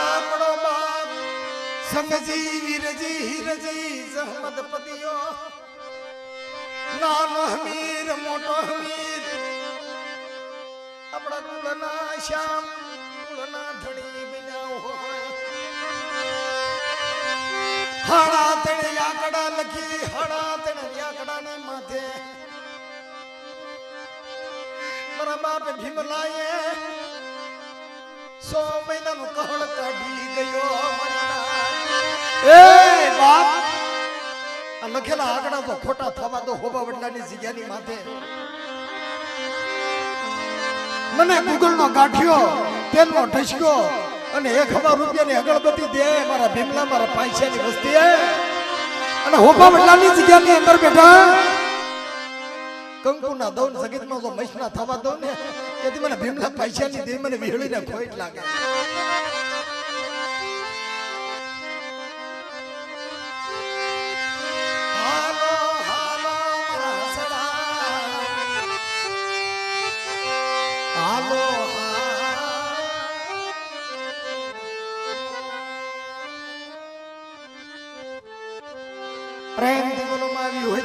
આપણો બાપ સંગજી વીરજી હીરજી જહમદ પતિયો, નાનો હમીર મોટો હમીર, આપણા કુળના શ્યામ કુળના ધણી બન્યા હોય. હાડા તણે આકડા લખી, હાડા તણે આકડાને માથે મારા બાપ ભીમલાએ 100 મહિનાનું કહળ કાઢી ગયો. એ બાપ, આ લખેલા આંકડા તો ખોટા થવા દો. હોબા વડલાની જગ્યાની માથે મને ગુગળનો ગાંઠિયો, તેલનો ઢસક્યો અને 1000 રૂપિયાની અગરબત્તી દે મારા ભીમલા, મારા પૈસાની વસ્તી. અને હોબા વડલાની જગ્યાની અંદર બેઠા કંકુના દઉં, જગતમાં જો મૈસના થવા દઉં ને, તેથી મને ભીમલા પૈસાની દે, મને વિહળીને ખોટ લાગે. પ્રેમ દીવોમાં આવ્યું હોય